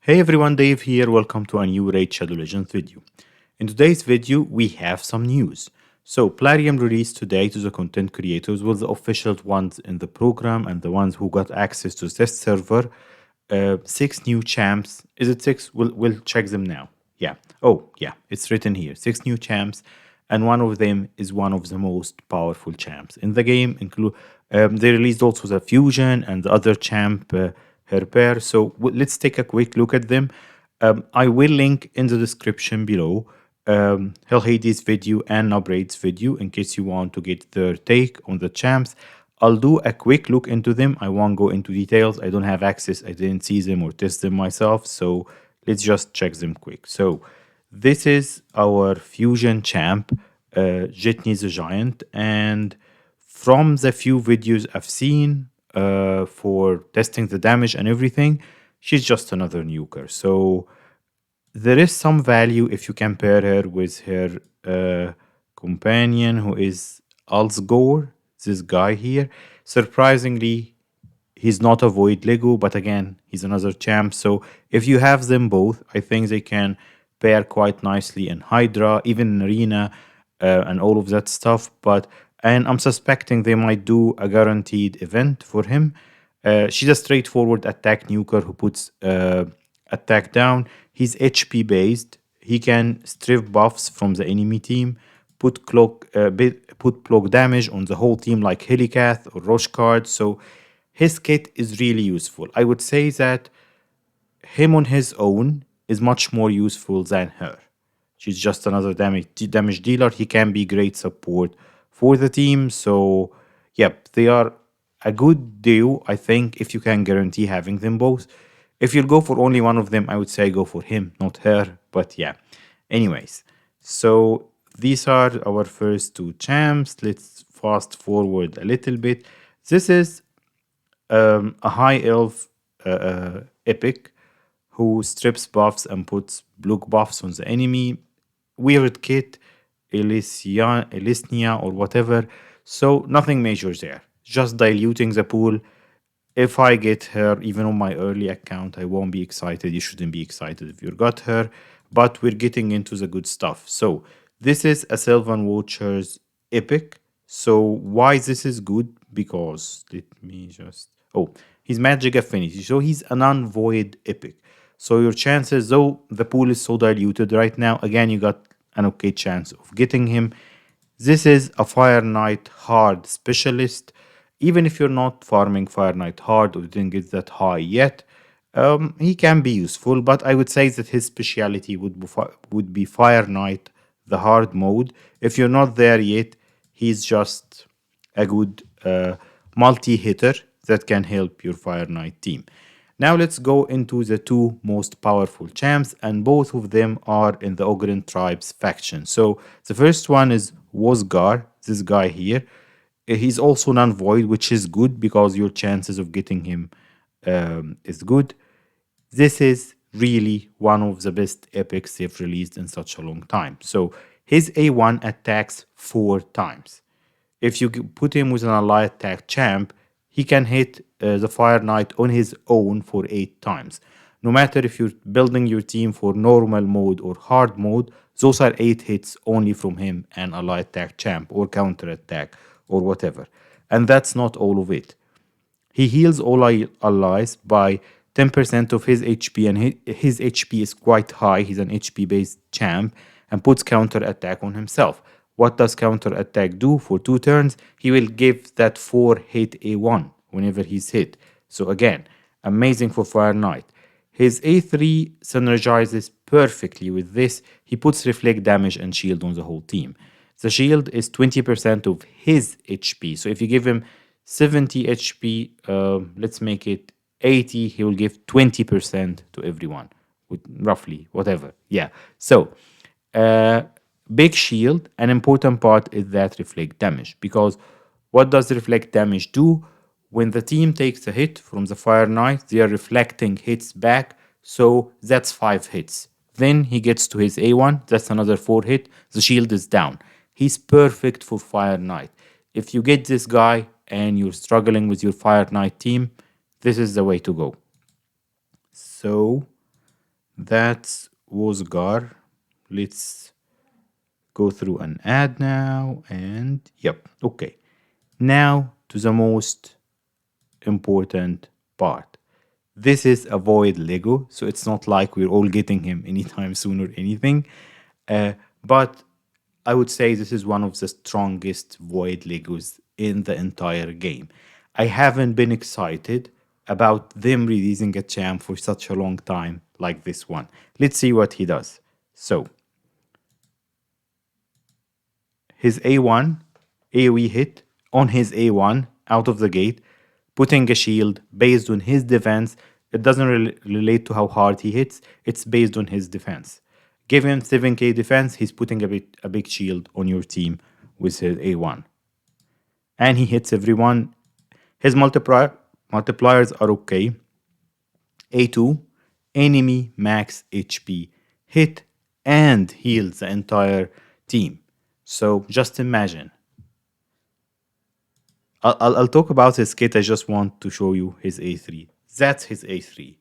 Hey everyone, Dave here. Welcome to a new Raid Shadow Legends video. In today's video, we have some news. So, Plarium released today to the content creators, with the official ones in the program and the ones who got access to this server, 6 new champs. Is it 6? We'll check them now. Yeah. Oh, yeah, it's written here. 6 new champs, and one of them is one of the most powerful champs in the game. They released also the fusion and the other champ, Herper. So let's take a quick look at them. I will link in the description below Hell Hades video and Nobraid's video in case you want to get their take on the champs. I'll do a quick look into them. I won't go into details. I don't have access. I didn't see them or test them myself. So let's just check them quick. So this is our fusion champ, Jitney the Giant. And from the few videos I've seen for testing the damage and everything, she's just another nuker. So there is some value if you compare her with her companion, who is Alsgore, this guy here. Surprisingly, he's not a Void Lego, but again, he's another champ. So if you have them both, I think they can pair quite nicely in Hydra, even in Arena, and all of that stuff. And I'm suspecting they might do a guaranteed event for him. She's a straightforward attack nuker who puts attack down. He's HP based. He can strip buffs from the enemy team, put cloak damage on the whole team like Helicath or Roshcard. So his kit is really useful. I would say that him on his own is much more useful than her. She's just another damage dealer. He can be great support for the team. So, yep, they are a good duo, I think, if you can guarantee having them both. If you'll go for only one of them, I would say go for him, not her. But yeah. Anyways, so these are our first two champs. Let's fast forward a little bit. This is a high elf epic who strips buffs and puts blue buffs on the enemy. Weird kit, Elisnia or whatever. So nothing major there. Just diluting the pool. If I get her, even on my early account, I won't be excited. You shouldn't be excited if you got her. But we're getting into the good stuff. So this is a Sylvan Watcher's epic. So why this is good? Because let me just... Oh, he's magic affinity. So he's a non-void epic. So your chances, though the pool is so diluted right now, again, you got an okay chance of getting him. This is a Fire Knight hard specialist. Even if you're not farming Fire Knight hard or didn't get that high yet, he can be useful. But I would say that his speciality would be Fire Knight, the hard mode. If you're not there yet, he's just a good multi-hitter that can help your Fire Knight team. Now let's go into the two most powerful champs, and both of them are in the Ogryn Tribes faction. So the first one is Wosgar, this guy here. He's also non-void, which is good because your chances of getting him is good. This is really one of the best epics they've released in such a long time. So his A1 attacks 4 times. If you put him with an ally attack champ, he can hit the Fire Knight on his own for 8 times. No matter if you're building your team for normal mode or hard mode, those are 8 hits only from him and ally attack champ or counter attack or whatever. And that's not all of it. He heals all allies by 10% of his HP, and his HP is quite high. He's an HP based champ and puts counter attack on himself. What does counter attack do for 2 turns? He will give that 4 hit A1 whenever he's hit. So again, amazing for Fire Knight. His A3 synergizes perfectly with this. He puts reflect damage and shield on the whole team. The shield is 20% of his HP. So if you give him 70 HP, let's make it 80, he will give 20% to everyone, with roughly, whatever. Yeah. So, big shield, an important part is that reflect damage. Because what does reflect damage do? When the team takes a hit from the Fire Knight, they are reflecting hits back. So that's 5 hits. Then he gets to his A1, that's another 4 hit. The shield is down. He's perfect for Fire Knight. If you get this guy and you're struggling with your Fire Knight team, this is the way to go. So That's Wozgar. Let's go through an ad now. And yep, okay. Now to the most important part. This is a void Lego, so it's not like we're all getting him anytime soon or anything. But I would say this is one of the strongest void Legos in the entire game. I haven't been excited about them releasing a champ for such a long time like this one. Let's see what he does. So, his A1, AoE hit on his A1 out of the gate, putting a shield based on his defense. It doesn't relate to how hard he hits, it's based on his defense. Give him 7k defense, he's putting a big shield on your team with his A1. And he hits everyone. His multipliers are okay. A2, enemy max HP, hit and heals the entire team. So just imagine. I'll talk about his kit. I just want to show you his A3. That's his A3.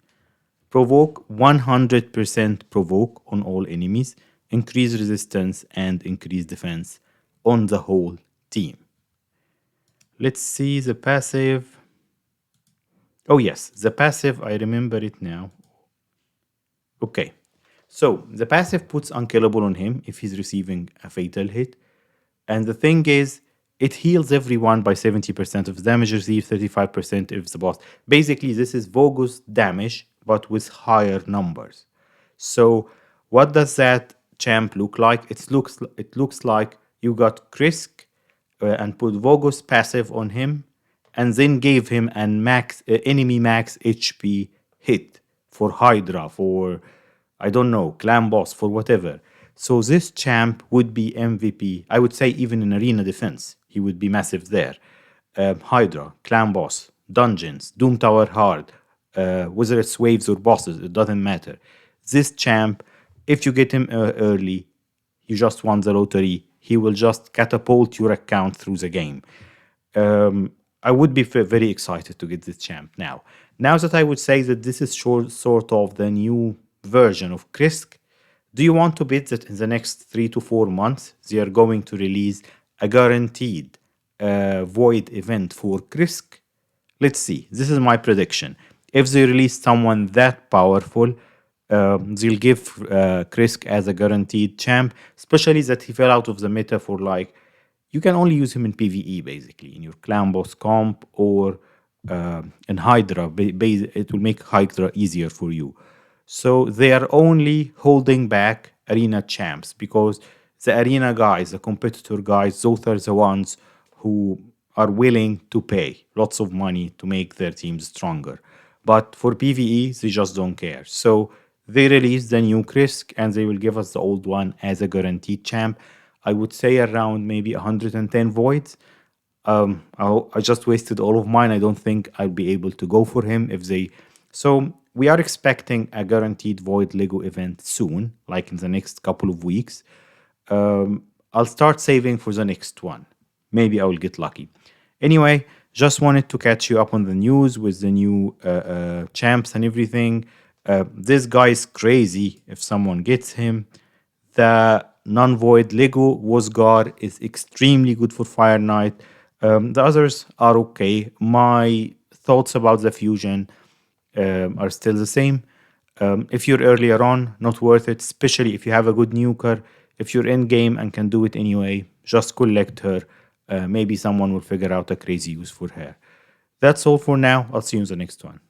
Provoke 100% provoke on all enemies, increase resistance and increase defense on the whole team. Let's see the passive. Oh yes, the passive, I remember it now. Okay, so the passive puts unkillable on him if he's receiving a fatal hit. And the thing is, it heals everyone by 70% of the damage received, 35% if the boss. Basically, this is Vogus damage, but with higher numbers. So what does that champ look like? It looks like you got Krisk and put Vogus passive on him, and then gave him an enemy max HP hit for Hydra, for I don't know, clan boss, for whatever. So this champ would be MVP. I would say even in arena defense, he would be massive there. Hydra, clan boss, dungeons, Doom Tower hard, whether it's waves or bosses, it doesn't matter. This champ, if you get him early, you just won the lottery. He will just catapult your account through the game. I would be very excited to get this champ now. Now that I would say that this is sort of the new version of Krisk, do you want to bet that in the next 3 to 4 months they are going to release a guaranteed void event for Krisk? Let's see. This is my prediction. If they release someone that powerful, they'll give Krisk as a guaranteed champ, especially that he fell out of the meta for like, you can only use him in PvE basically, in your clan boss comp or in Hydra. It will make Hydra easier for you. So they are only holding back arena champs because the arena guys, the competitor guys, those are the ones who are willing to pay lots of money to make their teams stronger. But for PvE, they just don't care. So they release the new Krisk and they will give us the old one as a guaranteed champ. I would say around maybe 110 voids. I just wasted all of mine. I don't think I'll be able to go for him if they. So we are expecting a guaranteed void Lego event soon, like in the next couple of weeks. I'll start saving for the next one. Maybe I will get lucky. Anyway, just wanted to catch you up on the news with the new champs and everything. This guy is crazy if someone gets him. The non-void Lego Wozgar is extremely good for Fire Knight. The others are okay. My thoughts about the fusion are still the same. If you're earlier on, not worth it, especially if you have a good nuker. If you're in game and can do it anyway, just collect her. Maybe someone will figure out a crazy use for her. That's all for now. I'll see you in the next one.